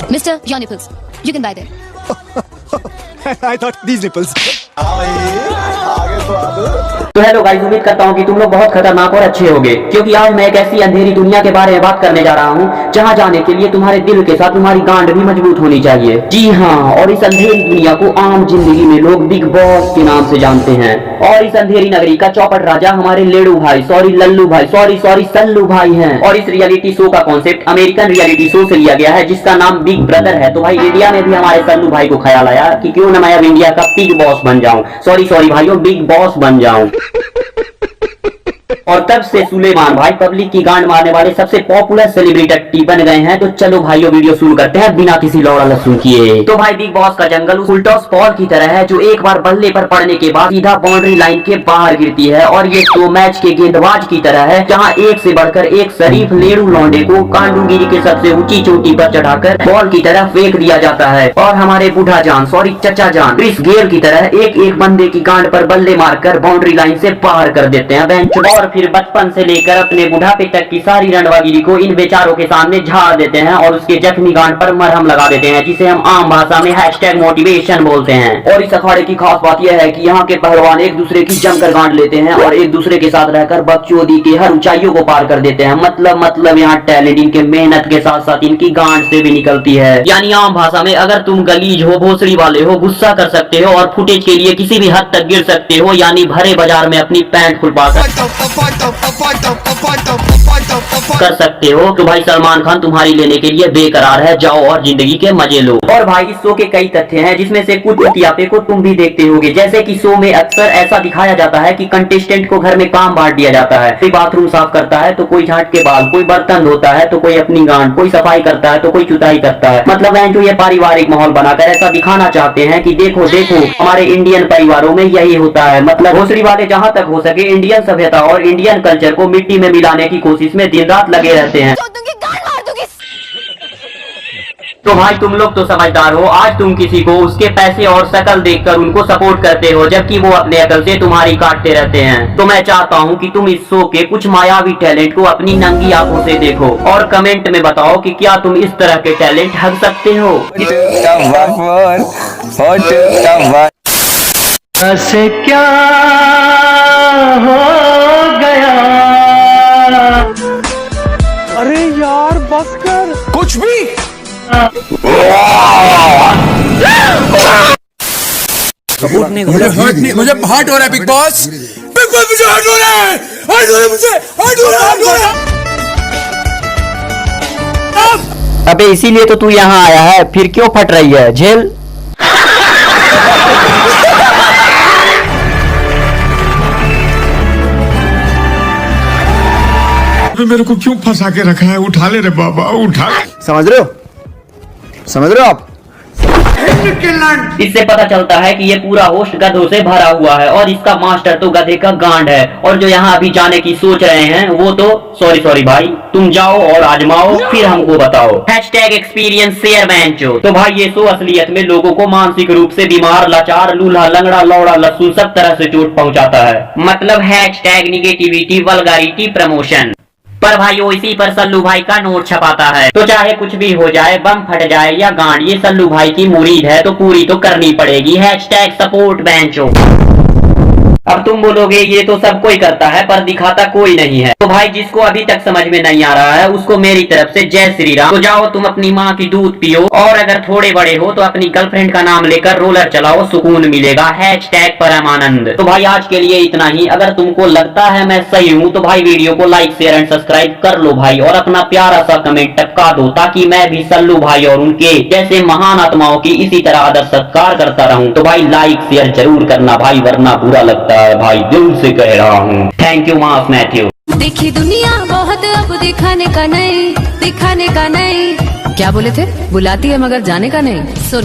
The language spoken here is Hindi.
Mister, your nipples. You can buy them. I thought these nipples. तो हेलो गाइस, उम्मीद करता हूँ कि तुम लोग बहुत खतरनाक और अच्छे होगे, क्योंकि आज मैं एक ऐसी अंधेरी दुनिया के बारे में बात करने जा रहा हूँ जहाँ जाने के लिए तुम्हारे दिल के साथ तुम्हारी गांड भी मजबूत होनी चाहिए। जी हाँ, और इस अंधेरी दुनिया को आम जिंदगी में लोग बिग बॉस के नाम से जानते हैं। और इस अंधेरी नगरी का चौपट राजा हमारे लेडू भाई, सॉरी लल्लू भाई, सॉरी सल्लू भाई हैं। और इस रियलिटी शो का कॉन्सेप्ट अमेरिकन रियलिटी शो से लिया गया है, जिसका नाम बिग ब्रदर है। तो भाई इंडिया में भी हमारे सल्लू भाई को ख्याल आया कि क्यों न मैं अब इंडिया का बिग बॉस बन जाऊं, सॉरी भाइयों, बिग बॉस बन जाऊं। और तब से सुलेमान भाई पब्लिक की गांड मारने वाले सबसे पॉपुलर सेलिब्रिटी बन गए हैं। तो चलो भाइयों, वीडियो शुरू करते हैं बिना किसी लौड़ा लहसुन किए। तो भाई बिग बॉस का जंगल फुल टॉस बॉल की तरह है, जो एक बार बल्ले पर पड़ने के बाद सीधा बाउंड्री लाइन के बाहर गिरती है। और ये शो मैच के गेंदबाज की तरह है, जहां एक से बढ़कर एक शरीफ लेडू लौंडे को कांडूगिरी के सबसे ऊंची चोटी पर चढ़ाकर बॉल की तरह फेंक दिया जाता है। और हमारे बूढ़ा जान, सॉरी चचा जान, क्रिस गेल की तरह एक एक बंदे की गांड पर बल्ले मारकर बाउंड्री लाइन से बाहर कर देते हैं बेंच। और फिर बचपन से लेकर अपने बुढ़ापे तक की सारी रणबागिरी को इन बेचारों के सामने झाड़ देते हैं और उसके जख्मी गांड पर मरहम लगा देते हैं, जिसे हम आम भाषा में #मोटिवेशन बोलते हैं। और इस अखाड़े की खास बात यह है कि यहाँ के पहलवान एक दूसरे की जमकर गांड लेते हैं और एक दूसरे के साथ रहकर बकचोदी के हर ऊंचाइयों को पार कर देते हैं। मतलब यहाँ टैलेंट इनके मेहनत के साथ साथ इनकी गांड से भी निकलती है। यानी आम भाषा में अगर तुम गलीज हो, भोसड़ी वाले हो, गुस्सा कर सकते हो और फुटेज के लिए किसी भी हद तक गिर सकते हो, यानी भरे बाजार में अपनी पैंट खुलवा कर सकते हो, तो भाई सलमान खान तुम्हारी लेने के लिए बेकरार है। जाओ और जिंदगी के मजे लो। और भाई इस शो के कई तथ्य हैं, जिसमें से कुछ इतिहापे को तुम भी देखते होगे। जैसे कि शो में अक्सर ऐसा दिखाया जाता है कि कंटेस्टेंट को घर में काम बांट दिया जाता है। कोई बाथरूम साफ करता है तो कोई झाट के बाल, कोई बर्तन धोता है तो कोई अपनी गांड, कोई सफाई करता है तो कोई चुताई करता है। मतलब जो ये पारिवारिक माहौल बनाकर ऐसा दिखाना चाहते हैं कि देखो हमारे इंडियन परिवारों में यही होता है। मतलब भोसड़ी वाले जहाँ तक हो सके इंडियन सभ्यता और इंडियन कल्चर को मिट्टी में मिलाने की कोशिश में दिन रात लगे रहते हैं। तो भाई तुम लोग तो समझदार हो, आज तुम किसी को उसके पैसे और शकल देखकर उनको सपोर्ट करते हो, जबकि वो अपने अकल से तुम्हारी काटते रहते हैं। तो मैं चाहता हूँ कि तुम इस शो के कुछ मायावी टैलेंट को अपनी नंगी आंखों से देखो और कमेंट में बताओ कि क्या तुम इस तरह के टैलेंट हक सकते हो। ऐसे क्या हो गया? अरे यार बस कर कुछ भी। मुझे हर्ट हो रहा है बिग बॉस, मुझे हर्ट हो रहा है, मुझे हर्ट हो रहा है। अबे इसीलिए तो तू यहाँ आया है, फिर क्यों फट रही है झेल। मेरे को क्यों फंसा के रखा है? उठा ले रे बाबा, उठा ले। समझ रहे हो आप? इससे पता चलता है कि ये पूरा होस्ट गधों से भरा हुआ है और इसका मास्टर तो गधे का गांड है। और जो यहाँ अभी जाने की सोच रहे हैं वो तो सॉरी भाई, तुम जाओ और आजमाओ, फिर हमको बताओ। #एक्सपीरियंस शेयर बेंचो। तो भाई ये शो असलियत में लोगों को मानसिक रूप से बीमार, लाचार, लूल्हा, लंगड़ा, लौड़ा, लस्सू सब तरह से चोट पहुंचाता है। मतलब #निगेटिविटी वल्गैरिटी प्रमोशन। पर भाइयों इसी पर सल्लू भाई का नोट छपाता है। तो चाहे कुछ भी हो जाए, बम फट जाए या गांड, ये सल्लू भाई की मुरीद है तो पूरी तो करनी पड़ेगी। #सपोर्ट बेंचो। अब तुम बोलोगे ये तो सब कोई करता है पर दिखाता कोई नहीं है। तो भाई जिसको अभी तक समझ में नहीं आ रहा है उसको मेरी तरफ से जय श्री राम। तो जाओ तुम अपनी माँ की दूध पियो और अगर थोड़े बड़े हो तो अपनी गर्लफ्रेंड का नाम लेकर रोलर चलाओ, सुकून मिलेगा। #परमानंद। तो भाई आज के लिए इतना ही। अगर तुमको लगता है मैं सही हूँ तो भाई वीडियो को लाइक शेयर एंड सब्सक्राइब कर लो भाई, और अपना प्यारा सा कमेंट टपका दो ताकि मैं भी सल्लू भाई और उनके जैसे महान आत्माओं की इसी तरह आदर सत्कार करता रहूं। तो भाई लाइक शेयर जरूर करना भाई, वरना बुरा लगता है भाई, दिल से कह रहा हूँ। थैंक यू माफ मैथ्यू। देखी दुनिया बहुत, अब दिखाने का नहीं। क्या बोले थे? बुलाती है मगर जाने का नहीं। सुन।